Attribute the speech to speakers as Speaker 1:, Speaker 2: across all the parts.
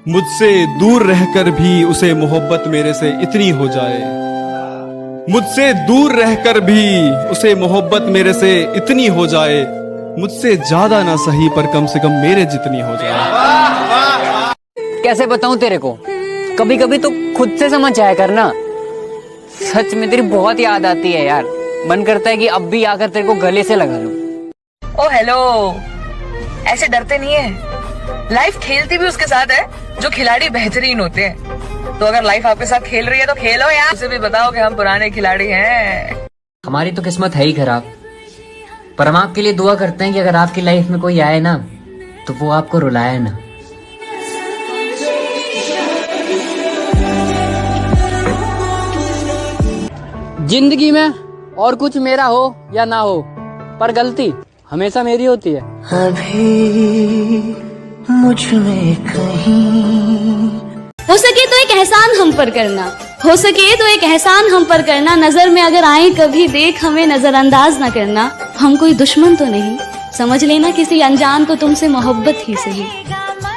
Speaker 1: मुझसे दूर रहकर भी उसे मोहब्बत मेरे से इतनी हो जाए, मुझसे दूर रहकर भी उसे मोहब्बत मेरे से इतनी हो जाए, मुझसे ज्यादा ना सही पर कम से कम मेरे जितनी हो जाए।
Speaker 2: कैसे बताऊं तेरे को, कभी कभी तो खुद से समझ जाया कर ना। सच में तेरी बहुत याद आती है यार, मन करता है कि अब भी आकर तेरे को गले से लगा लूं।
Speaker 3: ओ हेलो, ऐसे डरते नहीं है, लाइफ खेलती भी उसके साथ है जो खिलाड़ी बेहतरीन होते हैं। तो अगर लाइफ आपके साथ खेल रही है तो खेलो यार, उसे भी बताओ कि हम पुराने खिलाड़ी हैं।
Speaker 2: हमारी तो किस्मत है ही खराब, पर हम आपके लिए दुआ करते हैं कि अगर आपकी लाइफ में कोई आए ना तो वो आपको रुलाए ना। जिंदगी में और कुछ मेरा हो या ना हो, पर गलती हमेशा मेरी होती है।
Speaker 4: अभी मुझ में कहीं
Speaker 5: हो सके तो एक एहसान हम पर करना, हो सके तो एक एहसान हम पर करना, नजर में अगर आए कभी देख हमें नजरअंदाज न करना। हम कोई दुश्मन तो नहीं, समझ लेना किसी अनजान को तुमसे मोहब्बत ही सही।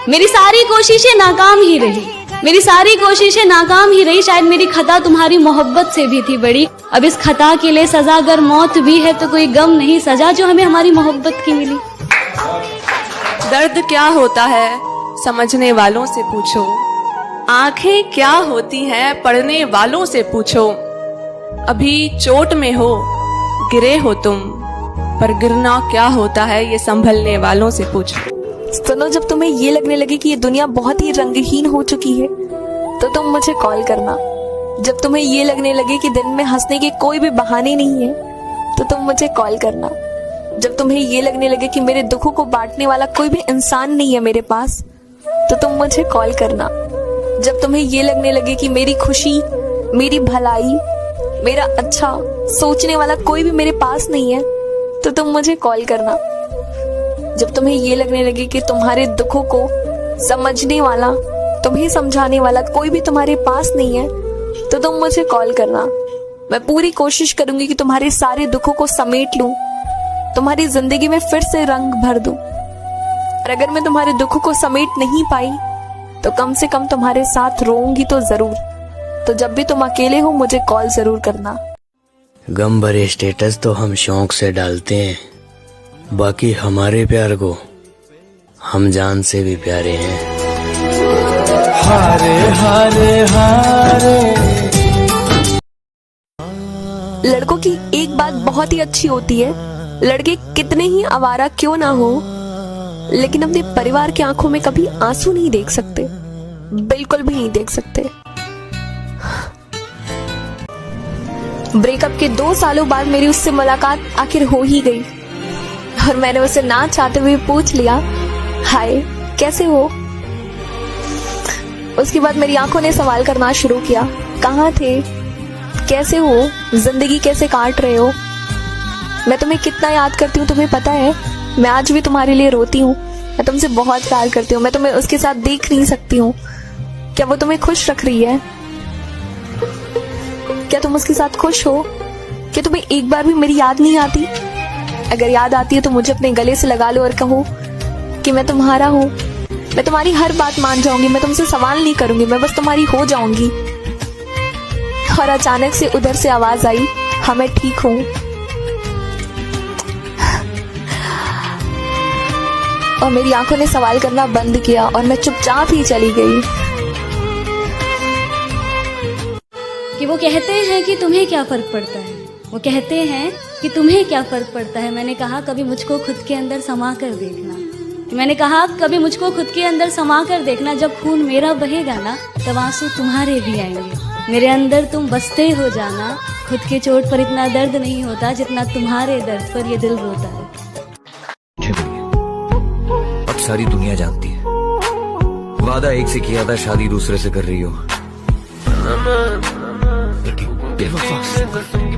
Speaker 5: मेरी सारी कोशिशें नाकाम ही रही, मेरी सारी कोशिशें नाकाम ही रही, शायद मेरी खता तुम्हारी मोहब्बत से भी थी बड़ी। अब इस खता के लिए सजा अगर मौत भी है तो कोई गम नहीं सजा जो हमें हमारी मोहब्बत की मिली।
Speaker 6: दर्द क्या होता है समझने वालों से पूछो, आंखें क्या होती हैं पढ़ने वालों से पूछो। अभी चोट में हो गिरे हो तुम, पर गिरना क्या होता है ये संभलने वालों से पूछो।
Speaker 7: सुनो, जब तुम्हें ये लगने लगे कि ये दुनिया बहुत ही रंगहीन हो चुकी है तो तुम मुझे कॉल करना। जब तुम्हें ये लगने लगे कि दिन में हंसने के कोई भी बहाने नहीं है तो तुम मुझे कॉल करना। जब तुम्हें ये लगने लगे कि मेरे दुखों को बांटने वाला कोई भी इंसान नहीं है मेरे पास तो तुम मुझे कॉल करना। जब तुम्हें ये लगने लगे कि मेरी खुशी, मेरी भलाई, मेरा अच्छा सोचने वाला कोई भी मेरे पास नहीं है तो तुम मुझे कॉल करना। जब तुम्हें ये लगने लगे कि तुम्हारे दुखों को समझने वाला, तुम्हें समझाने वाला कोई भी तुम्हारे पास नहीं है तो तुम मुझे कॉल करना। मैं पूरी कोशिश करूंगी कि तुम्हारे सारे दुखों को समेट लूं, तुम्हारी जिंदगी में फिर से रंग भर दूं। और अगर मैं तुम्हारे दुखों को समेट नहीं पाई तो कम से कम तुम्हारे साथ रोऊंगी तो जरूर। तो जब भी तुम अकेले हो मुझे कॉल जरूर करना।
Speaker 8: गम भरे स्टेटस तो हम शौक से डालते हैं, बाकी हमारे प्यार को हम जान से भी प्यारे हैं।
Speaker 4: हारे हारे हारे।
Speaker 7: लड़कों की एक बात बहुत ही अच्छी होती है, लड़के कितने ही आवारा क्यों ना हो लेकिन अपने परिवार की आंखों में कभी आंसू नहीं देख सकते, बिल्कुल भी नहीं देख सकते। ब्रेकअप के 2 सालों बाद मेरी उससे मुलाकात आखिर हो ही गई और मैंने उसे ना चाहते हुए पूछ लिया, हाय कैसे हो। उसके बाद मेरी आंखों ने सवाल करना शुरू किया, कहाँ थे, कैसे हो, जिंदगी कैसे काट रहे हो। मैं तुम्हें कितना याद करती हूँ तुम्हें पता है, मैं आज भी तुम्हारे लिए रोती हूँ। मैं तुमसे बहुत प्यार करती हूँ, मैं तुम्हें उसके साथ देख नहीं सकती हूँ। क्या वो तुम्हें खुश रख रही है? क्या तुम उसके साथ खुश हो? क्या तुम्हें एक बार भी मेरी याद नहीं आती? अगर याद आती है तो मुझे अपने गले से लगा लो और कहो कि मैं तुम्हारा हूँ। मैं तुम्हारी हर बात मान जाऊंगी, मैं तुमसे सवाल नहीं करूंगी, मैं बस तुम्हारी हो जाऊंगी। और अचानक से उधर से आवाज आई, हाँ मैं ठीक हूँ। और मेरी आंखों ने सवाल करना बंद किया और मैं चुपचाप ही चली गई।
Speaker 5: कि वो कहते हैं कि तुम्हें क्या फर्क पड़ता है, वो कहते हैं कि तुम्हें क्या फर्क पड़ता है। मैंने कहा कभी मुझको खुद के अंदर समा कर देखना, मैंने कहा कभी मुझको खुद के अंदर समा कर देखना। जब खून मेरा बहेगा ना तब आंसू तुम्हारे भी आएंगे, मेरे अंदर तुम बसते हो जाना। खुद के चोट पर इतना दर्द नहीं होता जितना तुम्हारे दर्द पर ये दिल रोता है।
Speaker 9: अब सारी दुनिया जानती है, वादा एक से किया था, शादी दूसरे से कर रही हो।